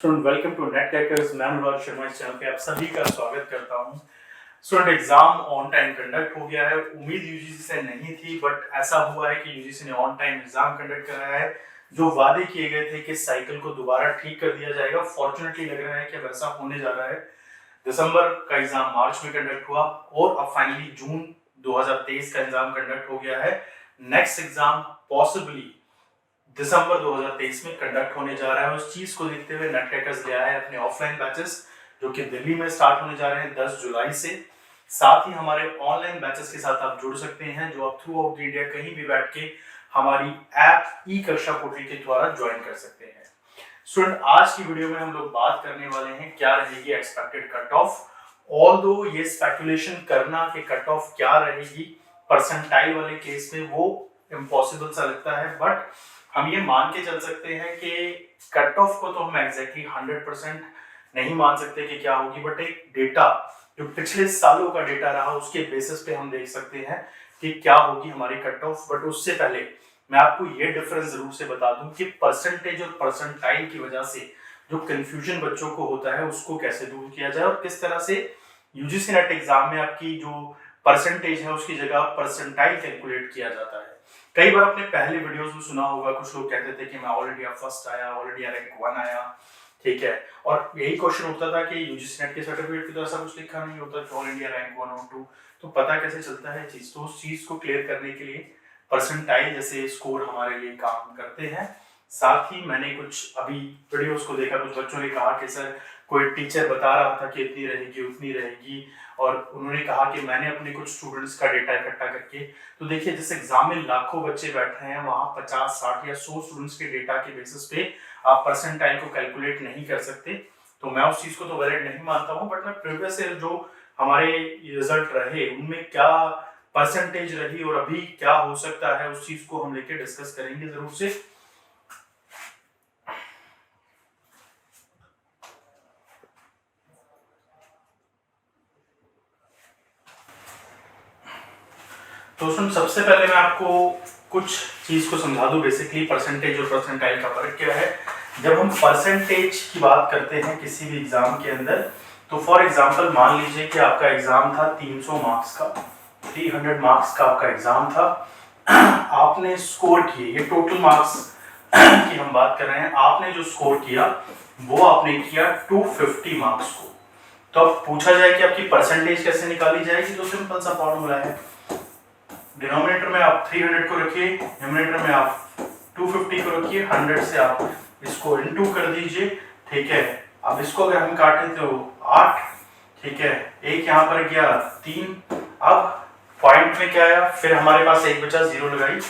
Student welcome to NET crackers. मैं अनुराग शर्मा इस channel पे आप सभी का स्वागत करता हूं। Student exam on time conduct हो गया है। उम्मीद यूजीसी से नहीं थी बट ऐसा हुआ है कि यूजीसी ने ऑन टाइम एग्जाम कंडक्ट कराया है। जो वादे किए गए थे कि साइकिल को दोबारा ठीक कर दिया जाएगा, फॉर्चुनेटली लग रहा है कि वैसा होने जा रहा है। दिसंबर का एग्जाम मार्च में कंडक्ट हुआ और अब फाइनली जून 2023 का एग्जाम कंडक्ट हो गया है। नेक्स्ट एग्जाम पॉसिबली दिसंबर 2023 में कंडक्ट होने जा रहा है। उस चीज को देखते हुए नेट क्रैकर्स ले आया है अपने ऑफलाइन बैचेस जो कि दिल्ली में स्टार्ट होने जा रहे हैं 10 जुलाई से। साथ ही हमारे ऑनलाइन बैचेस के साथ आप जुड़ सकते हैं जो आप थ्रू आउट इंडिया कहीं भी बैठ के हमारी ऐप ई कक्षा पोर्टल के द्वारा ज्वाइन कर सकते हैं। स्टूडेंट, आज की वीडियो में हम लोग बात करने वाले हैं क्या रहेगी एक्सपेक्टेड कट ऑफ। ऑल्दो ये स्पेकुलेशन करना कि कट ऑफ क्या रहेगी परसेंटाइल वाले केस में वो इम्पॉसिबल सा लगता है, बट हम ये मान के चल सकते हैं कि कट ऑफ को तो हम एग्जैक्टली 100% नहीं मान सकते कि क्या होगी, बट एक डेटा जो पिछले सालों का डेटा रहा उसके बेसिस पे हम देख सकते हैं कि क्या होगी हमारी कट ऑफ। बट उससे पहले मैं आपको ये डिफरेंस जरूर से बता दूं कि परसेंटेज और परसेंटाइल की वजह से जो कंफ्यूजन बच्चों को होता है उसको कैसे दूर किया जाए और किस तरह से यूजीसी नेट एग्जाम में आपकी जो परसेंटेज है उसकी जगह परसेंटाइल कैलकुलेट किया जाता है। कई बार आपने पहले वीडियोस में सुना होगा, कुछ लोग कहते थे कि मैं ऑल इंडिया फर्स्ट आया, ऑल इंडिया रैंक 1 आया, ठीक है, और यही क्वेश्चन उठता था कि यूजीसी नेट के सर्टिफिकेट पे तो ऐसा कुछ लिखा नहीं होता कि ऑल इंडिया रैंक 1 और 2, तो पता कैसे चलता है चीज। तो उस चीज को क्लियर करने के लिए परसेंटाइल जैसे स्कोर हमारे लिए काम करते हैं। साथ ही मैंने कुछ अभी वीडियोस को देखा, कुछ बच्चों ने कहा कि सर कोई टीचर बता रहा था कि इतनी रहेगी उतनी रहेगी, और उन्होंने कहा कि मैंने अपने कुछ स्टूडेंट्स का डेटा इकट्ठा करके, तो देखिए जिस एग्जाम में लाखों बच्चे बैठे हैं वहां 50, 60 या 100 स्टूडेंट्स के डेटा के बेसिस पे आप परसेंटाइल को कैलकुलेट नहीं कर सकते। तो मैं उस चीज को तो वैलिड नहीं मानता हूं, बट मैं प्रीवियस ईयर जो हमारे रिजल्ट रहे उनमें क्या परसेंटेज रही और अभी क्या हो सकता है उस चीज को हम लेके डिस्कस करेंगे जरूर से। तो सबसे पहले मैं आपको कुछ चीज को समझा दूं, बेसिकली परसेंटेज और परसेंटाइल का फर्क क्या है। जब हम परसेंटेज की बात करते हैं किसी भी एग्जाम के अंदर, तो फॉर एग्जांपल मान लीजिए कि आपका एग्जाम था 300 मार्क्स का, 300 मार्क्स का आपका एग्जाम था। आपने स्कोर किए, ये टोटल मार्क्स की हम बात कर रहे हैं, आपने जो स्कोर किया वो आपने किया 250 मार्क्स को। तो अब पूछा जाए कि आपकी परसेंटेज कैसे निकाली जाएगी, तो सिंपल सा फॉर्मूला है, डिनोमिनेटर में आप 300 को रखिए, न्यूमरेटर में आप 250 को रखिए, 100 से आप इसको इनटू कर दीजिए, ठीक है। अब इसको अगर हम काटें तो 8, ठीक है, एक यहाँ पर गया 3, अब पॉइंट में क्या आया, फिर हमारे पास एक बचा, 0 लगाई,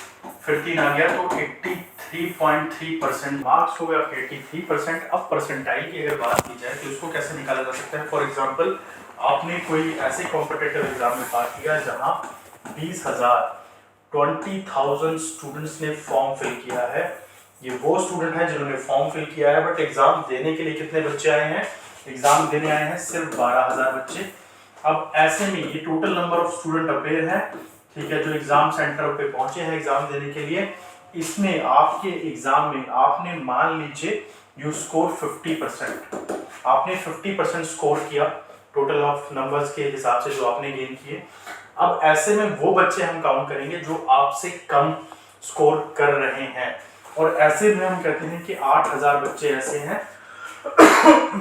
फिर 3 आ गया, तो 83.3% मार्क्स हो गया, 83%। अब परसेंटाइल की अगर बात की जाए तो इसको कैसे निकाला जा सकता है। फॉर एग्जाम्पल आपने कोई ऐसे कॉम्पिटेटिव एग्जाम में पास किया जहाँ 20,000 स्टूडेंट्स ने फॉर्म फिल किया है। ये वो स्टूडेंट हैं जिन्होंने फॉर्म फिल किया है, बट एग्जाम देने के लिए कितने बच्चे आए हैं, एग्जाम देने आए हैं सिर्फ 12,000 बच्चे। अब ऐसे में ये total number of student appear है, ठीक है, जो एग्जाम सेंटर पे पहुंचे हैं एग्जाम देने के लिए। इसमें आपके एग्जाम में आपने मान लीजिए यू स्कोर 50%, आपने 50% स्कोर किया टोटल ऑफ नंबर्स के हिसाब से जो आपने गेन किए। अब ऐसे में वो बच्चे हम काउंट करेंगे जो आपसे कम स्कोर कर रहे हैं, और ऐसे में हम कहते हैं कि 8,000 बच्चे ऐसे हैं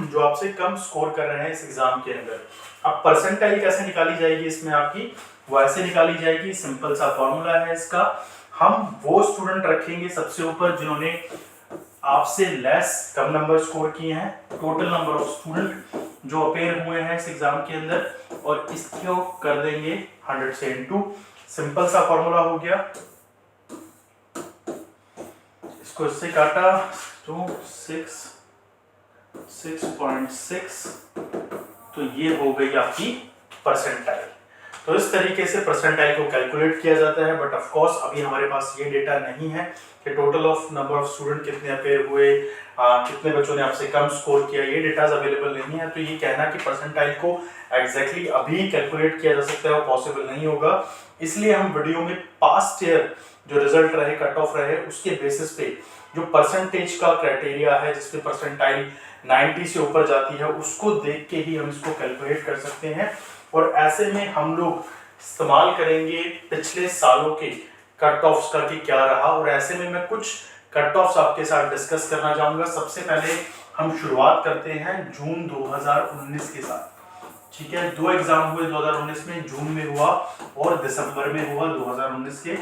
जो आपसे कम स्कोर कर रहे हैं इस एग्जाम के अंदर। अब परसेंटाइल कैसे निकाली जाएगी इसमें आपकी, वो ऐसे निकाली जाएगी, सिंपल सा फॉर्मूला है इसका। हम वो स्टूडेंट रखेंगे सबसे ऊपर जिन्होंने आपसे लेस कम नंबर स्कोर किए हैं, टोटल नंबर ऑफ स्टूडेंट जो अपेयर हुए हैं इस एग्जाम के अंदर, और इसको कर देंगे 100 से इनटू, सिंपल सा फॉर्मूला हो गया। इसको इससे काटा तो 6.6, तो ये हो गई आपकी परसेंटाइल। तो इस तरीके से परसेंटाइल को कैलकुलेट किया जाता है, बट ऑफ कोर्स अभी हमारे पास ये डेटा नहीं है कि total of number of student कितने अपेयर हुए, कितने बच्चों ने आपसे कम स्कोर किया, ये डेटा अवेलेबल नहीं है। तो ये कहना कि परसेंटाइल को एग्जैक्टली अभी कैलकुलेट किया जा सकता है वो पॉसिबल नहीं होगा। इसलिए हम वीडियो में पास्ट ईयर जो रिजल्ट रहे, कट ऑफ रहे, उसके बेसिस पे जो परसेंटेज का क्राइटेरिया है जिसपे परसेंटाइल 90 से ऊपर जाती है, उसको देख के ही हम इसको कैलकुलेट कर सकते हैं। और ऐसे में हम लोग इस्तेमाल करेंगे पिछले सालों के कट ऑफ्स का कि क्या रहा, और ऐसे में मैं कुछ कट ऑफ्स आपके साथ डिस्कस करना चाहूंगा। सबसे पहले हम शुरुआत करते हैं जून 2019 के साथ। ठीक है, 2 एग्जाम हुए 2019 में, जून में हुआ और दिसंबर में हुआ 2019 के।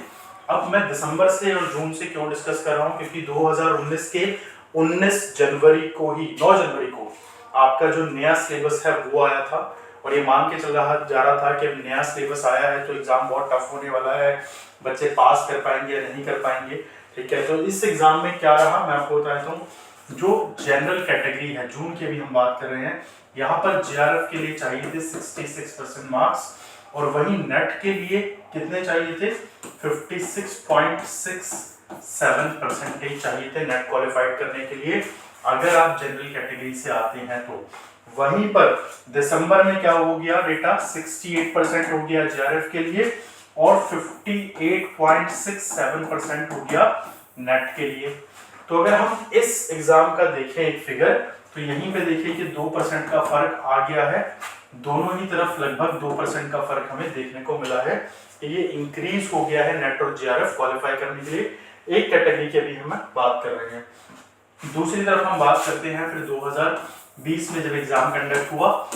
अब मैं दिसंबर से और जून से क्यों डिस्कस कर रहा हूं, क्योंकि 2019 के 19 जनवरी को ही 9 जनवरी को आपका जो नया सिलेबस है वो आया था, और ये मान के चल रहा जा रहा था कि अब नया सिलेबस आया है तो एग्जाम बहुत टफ होने वाला है, बच्चे पास कर पाएंगे या नहीं कर पाएंगे। ठीक है, तो इस एग्जाम में क्या रहा मैं आपको बताता हूँ। जो जनरल कैटेगरी है, जून की भी हम बात कर रहे हैं, यहाँ पर जेआरएफ के लिए चाहिए थे 66% मार्क्स, और वहीं नेट के लिए कितने चाहिए थे, 56.67% चाहिए थे नेट क्वालिफाइड करने के लिए, अगर आप जनरल कैटेगरी से आते हैं तो। वहीं पर दिसंबर में क्या हो गया बेटा, 68% हो गया जेआरएफ के लिए और 58.67% हो गया नेट के लिए। तो अगर हम इस एग्जाम का देखें एक फिगर, तो यहीं पे देखिए कि 2% का फर्क आ गया है, दोनों ही तरफ लगभग 2% का फर्क हमें देखने को मिला है कि ये इंक्रीज हो गया है नेट और जेआरएफ क्वालिफाई करने के लिए। एक कैटेगरी की अभी हम बात कर रहे हैं। दूसरी तरफ हम बात करते हैं फिर 2020 में जब एग्जाम कंडक्ट हुआ,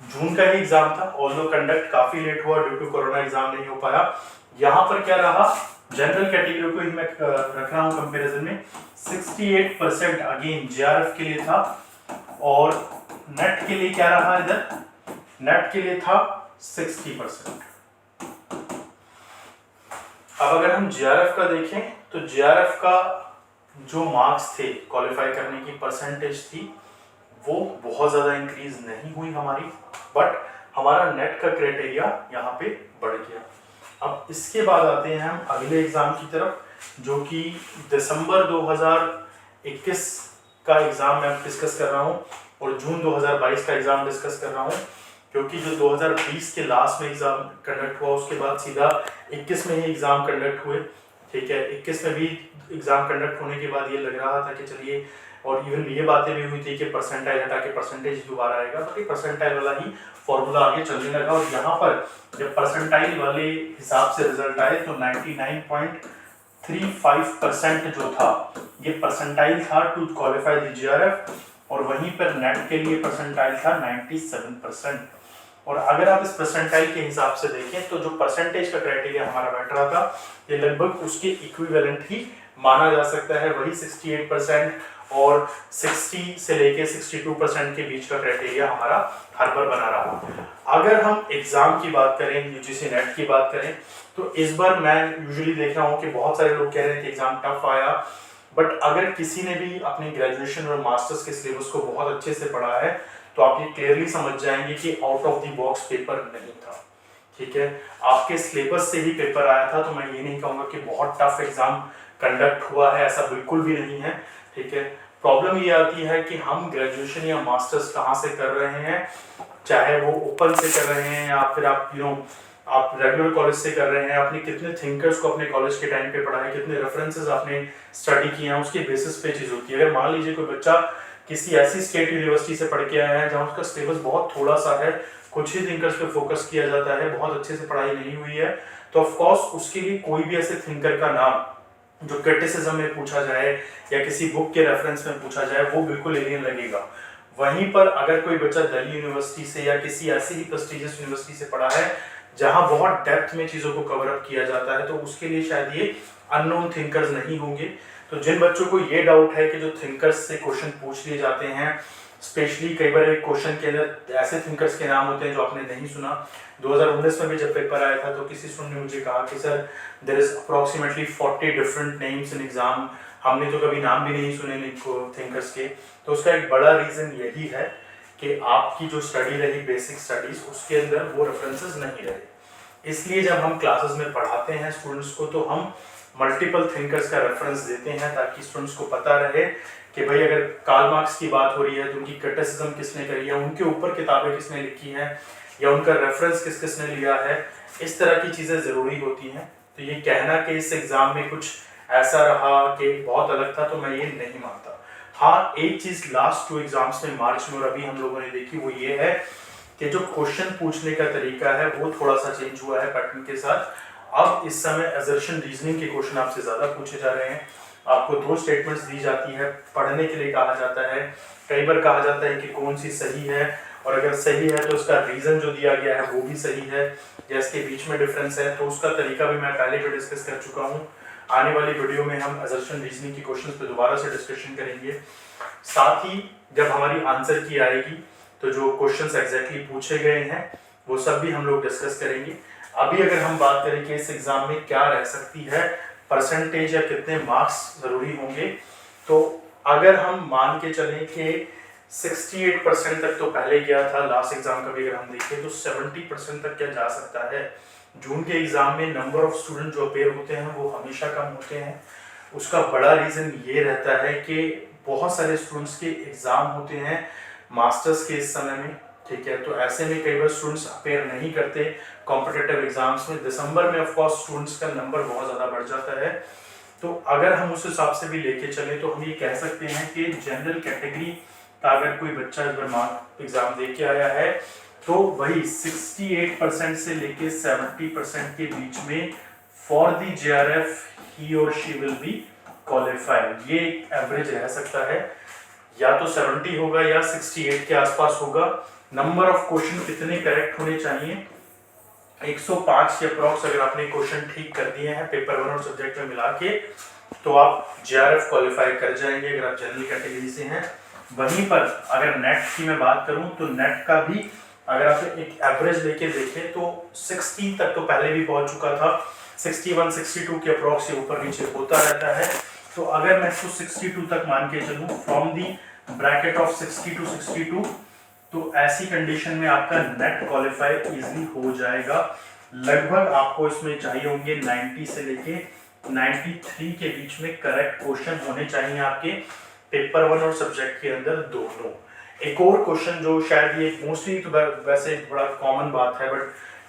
जून का ही एग्जाम था, ऑल्दो कंडक्ट काफी लेट हुआ ड्यू टू कोरोना, एग्जाम नहीं हो पाया। यहाँ पर क्या रहा, जनरल कैटेगरी को ही मैं रख रहा हूँ कंपैरिजन में, 68% अगेन जेआरएफ के लिए था, और नेट के लिए क्या रहा, इधर नेट के लिए था 60%। अब अगर हम जेआरएफ का देखें तो जेआरएफ का जो मार्क्स थे क्वालिफाई करने की परसेंटेज थी वो बहुत ज्यादा इंक्रीज नहीं हुई हमारी, बट हमारा नेट का क्राइटेरिया यहाँ पे बढ़ गया। अब इसके बाद आते हैं हम अगले एग्जाम की तरफ, जो कि दिसंबर 2021 का एग्जाम मैं डिस्कस कर रहा हूँ और जून 2022 का एग्जाम डिस्कस कर रहा हूँ, क्योंकि जो 2020 के लास्ट में एग्जाम कंडक्ट हुआ उसके बाद सीधा 21 में ही एग्जाम कंडक्ट हुए। ठीक है, 21 में भी एग्जाम कंडक्ट होने के बाद ये लग रहा था कि चलिए, और इवन ये बातें भी हुई थी कि परसेंटाइल हटा के परसेंटेज दोबारा आएगा, तो परसेंटाइल वाला ही फॉर्मूला आगे चलने लगा, और यहाँ पर जब परसेंटाइल वाले हिसाब से रिजल्ट आए तो 99.35% जो था ये परसेंटाइल था टू क्वालिफाई द जेआरएफ, और वहीं पर नेट के लिए परसेंटाइल था 97%। और अगर आप इस परसेंटाइल के हिसाब से देखें तो जो परसेंटेज का क्राइटेरिया हमारा बैठ रहा था ये लगभग उसके इक्विवेलेंट ही माना जा सकता है, वही 68% और 60 से लेके 62% के बीच का क्राइटेरिया हमारा हर बार बना रहा। अगर हम एग्जाम की बात करें, यूजीसी नेट की बात करें, तो इस बार मैं यूजुअली देख रहा हूँ कि बहुत सारे लोग कह रहे हैं कि एग्जाम टफ आया, बट अगर किसी ने भी अपने ग्रेजुएशन और मास्टर्स के सिलेबस को बहुत अच्छे से पढ़ा है तो आप ये क्लियरली समझ जाएंगे कि out of the box paper नहीं था। ठीक है, आपके सिलेबस से ही पेपर आया था, तो मैं ये नहीं कहूँगा कि बहुत टफ एग्जाम कंडक्ट हुआ है, ऐसा बिल्कुल भी नहीं है। ठीक है, प्रॉब्लम ये आती है कि हम ग्रेजुएशन या मास्टर्स कहाँ से कर रहे हैं, चाहे वो ओपन से कर रहे हैं या फिर आप आप रेगुलर कॉलेज से कर रहे हैं, आपने कितने थिंकर्स को अपने कॉलेज के टाइम पे पढ़ा है, कितने रेफरेंसेस आपने स्टडी किए हैं, उसके बेसिस पे चीज़ होती है। अगर मान लीजिए कोई बच्चा किसी ऐसी स्टेट यूनिवर्सिटी से पढ़ के आया है जहाँ उसका सिलेबस बहुत थोड़ा सा है, कुछ ही थिंकर्स पे फोकस किया जाता है, बहुत अच्छे से पढ़ाई नहीं हुई है, तो ऑफ कोर्स उसके लिए कोई भी ऐसे थिंकर का नाम जो क्रिटिसिज्म में पूछा जाए या किसी बुक के रेफरेंस में पूछा जाए वो बिल्कुल एलियन लगेगा। वहीं पर अगर कोई बच्चा दिल्ली यूनिवर्सिटी से या किसी ऐसी ही प्रेस्टिजियस यूनिवर्सिटी से पढ़ा है जहां बहुत डेप्थ में चीज़ों को कवर अप किया जाता है, तो उसके लिए शायद ये अननोन थिंकर्स नहीं होंगे। तो जिन बच्चों को ये डाउट है कि जो थिंकर्स से क्वेश्चन पूछ लिए जाते हैं, स्पेशली कई बार एक क्वेश्चन के अंदर ऐसे थिंकर्स के नाम होते हैं जो आपने नहीं सुना। 2019 में भी जब पेपर आया था तो किसी स्टूडेंट ने मुझे कहा कि sir there is approximately 40 different names in exam, हमने तो कभी नाम भी नहीं सुने थिंकर्स के। तो उसका एक बड़ा रीज़न यही है कि आपकी जो स्टडी रही बेसिक स्टडीज़ उसके अंदर वो रेफरेंसेस नहीं रहे। इसलिए जब हम क्लासेस में पढ़ाते हैं स्टूडेंट्स को तो हम मल्टीपल थिंकर्स का रेफरेंस देते हैं ताकि स्टूडेंट्स को पता रहे कि भाई अगर कार्ल मार्क्स की बात हो रही है तो उनकी क्रिटिसिज्म किसने करी है, उनके ऊपर किताबें किसने लिखी हैं या उनका रेफरेंस किस किसने लिया है, इस तरह की चीज़ें ज़रूरी होती हैं। तो ये कहना कि इस एग्ज़ाम में कुछ ऐसा रहा कि बहुत अलग था, तो मैं ये नहीं मानता। हाँ, एक चीज लास्ट 2 एग्जाम्स में मार्च में और अभी हम लोगों ने देखी वो ये है कि जो क्वेश्चन पूछने का तरीका है वो थोड़ा सा चेंज हुआ है पैटर्न के साथ। अब इस समय असर्शन रीजनिंग के क्वेश्चन आपसे ज्यादा पूछे जा रहे हैं। आपको 2 स्टेटमेंट्स दी जाती है, पढ़ने के लिए कहा जाता है, कई बार कहा जाता है कि कौन सी सही है, और अगर सही है तो उसका रीजन जो दिया गया है वो भी सही है या इसके बीच में डिफरेंस है, तो उसका तरीका भी मैं पहले भी डिस्कस कर चुका हूँ। आने वाली वीडियो में हम असर्शन रीजनिंग के क्वेश्चंस पे दोबारा से डिस्कशन करेंगे। साथ ही जब हमारी आंसर की आएगी तो जो क्वेश्चंस एग्जैक्टली पूछे गए हैं वो सब भी हम लोग डिस्कस करेंगे। अभी अगर हम बात करें कि इस एग्जाम में क्या रह सकती है परसेंटेज या कितने मार्क्स जरूरी होंगे, तो अगर हम मान के चलें कि 68% तक तो पहले गया था, लास्ट एग्जाम का भी अगर हम देखें तो 70% तक क्या जा सकता है। जून के एग्जाम में नंबर ऑफ स्टूडेंट जो अपेयर होते हैं वो हमेशा कम होते हैं। उसका बड़ा रीजन ये रहता है कि बहुत सारे स्टूडेंट्स के एग्जाम होते हैं मास्टर्स के इस समय में, ठीक है। तो ऐसे में कई बार स्टूडेंट्स अपेयर नहीं करते कॉम्पिटिटिव एग्जाम्स में। दिसंबर में ऑफ कोर्स स्टूडेंट्स का नंबर बहुत ज़्यादा बढ़ जाता है। तो अगर हम उस हिसाब से भी लेके चले तो हम ये कह सकते हैं कि जनरल कैटेगरी का अगर कोई बच्चा इस बार मार्क एग्जाम दे के आया है तो वही 68% से लेके 70% के बीच में फॉर दी JRF ही और शी विल बी क्वालिफाइड। ये एवरेज रह सकता है, या तो 70 होगा या 68 के आसपास होगा। नंबर ऑफ क्वेश्चन कितने करेक्ट होने चाहिए, 105 के अप्रॉक्स अगर आपने क्वेश्चन ठीक कर दिए हैं पेपर 1 और सब्जेक्ट में मिला के तो आप JRF क्वालिफाई कर जाएंगे अगर आप जनरल कैटेगरी से हैं। वहीं पर अगर नेट की मैं बात करूं तो नेट का भी अगर आप एक एवरेज लेके देखें तो 60 तक तो पहले भी पहुंच चुका था, 61 62 के अप्रॉक्स से ऊपर नीचे होता रहता है। तो अगर मैं इसको 62 तक मान के चलूं from the bracket of 60 to 62, तो ऐसी कंडीशन में आपका नेट क्वालिफाई इजीली हो जाएगा। लगभग आपको इसमें चाहिए होंगे 90 से लेके 93 के बीच में करेक्ट क्वेश्चन होने चाहिए आपके पेपर 1 और सब्जेक्ट के अंदर दोनों। एक और क्वेश्चन जो शायद ये मोस्टली तो वैसे बड़ा कॉमन बात है बट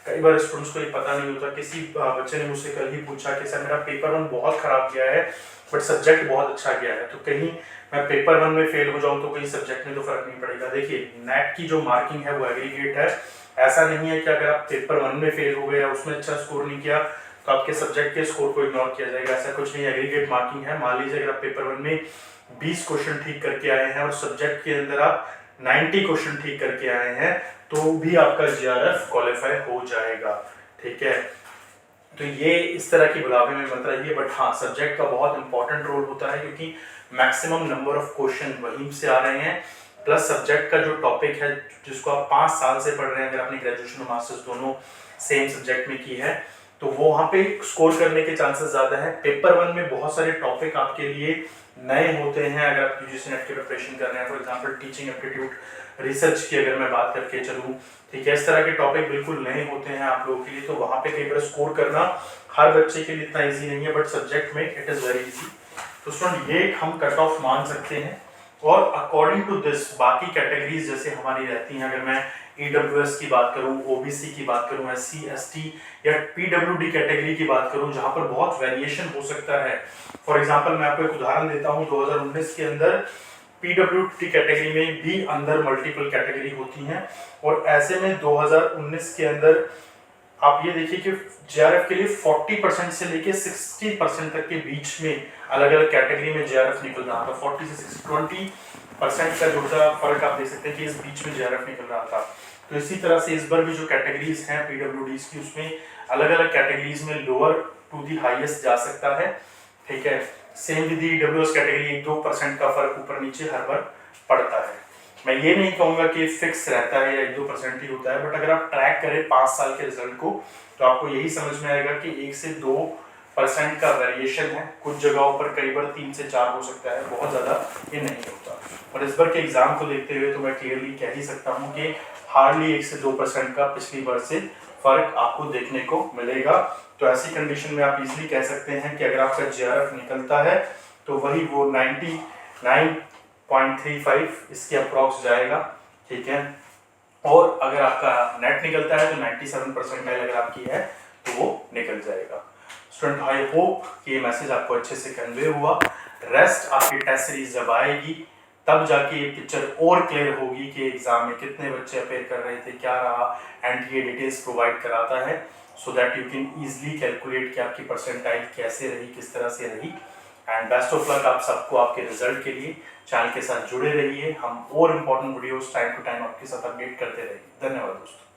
कई बार स्टूडेंट्स को ये पता नहीं होता। किसी बच्चे ने मुझसे कल ही पूछा कि सर मेरा पेपर 1 बहुत खराब गया है बट सब्जेक्ट बहुत अच्छा गया है, तो कहीं मैं पेपर 1 में फेल हो जाऊं तो कहीं सब्जेक्ट में तो फर्क नहीं पड़ेगा। देखिए नेट की जो मार्किंग है वो एग्रीगेट है, ऐसा नहीं है कि अगर आप पेपर 1 में फेल हो गए या उसमें अच्छा स्कोर नहीं किया तो आपके सब्जेक्ट के स्कोर को इग्नोर किया जाएगा, ऐसा कुछ नहीं। एग्रीगेट मार्किंग है। मान लीजिए अगर आप पेपर 1 में 20 क्वेश्चन ठीक करके आए हैं और सब्जेक्ट के अंदर आप 90 क्वेश्चन ठीक करके आए हैं तो भी आपका JRF क्वालिफाई हो जाएगा, ठीक है। तो ये इस तरह की बुलावे में मत रहिए, बट हाँ सब्जेक्ट का बहुत इंपॉर्टेंट रोल होता है क्योंकि मैक्सिमम नंबर ऑफ क्वेश्चन वहीं से आ रहे हैं, प्लस सब्जेक्ट का जो टॉपिक है जिसको आप 5 साल से पढ़ रहे हैं, अगर आपने ग्रेजुएशन और मास्टर्स दोनों सेम सब्जेक्ट में की है तो वो वहाँ पे स्कोर करने के चांसेस ज़्यादा है। पेपर 1 में बहुत सारे टॉपिक आपके लिए नए होते हैं अगर आप यूजीसी नेट की प्रिपरेशन कर रहे हैं। For example teaching aptitude, research की अगर मैं बात करके चलूँ, ठीक है, इस तरह के टॉपिक बिल्कुल नए होते हैं आप लोगों के लिए, तो वहाँ पे कई बार स्कोर करना हर बच्चे के लिए इतना ईजी नहीं है, बट सब्जेक्ट में इट इज़ वेरी ईजी। तो स्टूडेंट ये हम कट ऑफ मान सकते हैं और अकॉर्डिंग टू दिस बाकी कैटेगरीज जैसे हमारी रहती हैं, अगर मैं EWS की बात करूं, OBC की बात करूं, SC ST या PWD कैटेगरी की बात करूं जहां पर बहुत वेरिएशन हो सकता है। फॉर एग्जांपल मैं आपको एक उदाहरण देता हूं, 2019 के अंदर PWD कैटेगरी में भी अंदर मल्टीपल कैटेगरी होती हैं और ऐसे में 2019 के अंदर आप ये देखिए कि JRF के लिए 40% से लेके 60% तक के बीच में अलग अलग कैटेगरी में JRF निकल रहा था। 40 से 20% का जो फर्क आप देख सकते हैं कि इस बीच में JRF निकल रहा था। तो इसी तरह से इस बार भी जो कैटेगरीज हैं PWDs की, उसमें अलग अलग कैटेगरीज में लोअर टू दी हाईएस्ट जा सकता है, ठीक है। सेम विद EWS कैटेगरी 1-2% का फर्क ऊपर नीचे हर बार पड़ता है। मैं ये नहीं कहूँगा कि फिक्स रहता है या 1-2% ही होता है, बट अगर आप ट्रैक करें 5 साल के रिजल्ट को तो आपको यही समझ में आएगा कि 1 से 2% का वेरिएशन है। कुछ जगहों पर कई बार 3 से 4 हो सकता है, बहुत ज़्यादा ये नहीं होता। और इस बार के एग्जाम को देखते हुए तो मैं क्लियरली कह ही सकता हूँ कि हार्डली 1 से 2% का पिछली बार से फर्क आपको देखने को मिलेगा। तो ऐसी कंडीशन में आप इजीली कह सकते हैं कि अगर आपका JRF निकलता है तो वही वो 99.35 इसके अप्रॉक्स जाएगा, ठीक है। और अगर आपका नेट निकलता है तो 97% अगर आपकी है तो वो निकल जाएगा। स्टूडेंट आई होप कि ये मैसेज आपको अच्छे से कन्वे हुआ। रेस्ट आपकी टेस्ट सीरीज जब आएगी तब जाके ये पिक्चर और क्लियर होगी कि एग्जाम में कितने बच्चे अपेयर कर रहे थे, क्या रहा, एंड ये डिटेल्स प्रोवाइड कराता है so that you can easily calculate कि आपकी परसेंटाइल कैसे रही, किस तरह से रही। एंड बेस्ट ऑफ लक आप सबको आपके रिजल्ट के लिए। चैनल के साथ जुड़े रहिए, हम और important videos time to time आपके साथ अपडेट करते रहेंगे। धन्यवाद दोस्तों।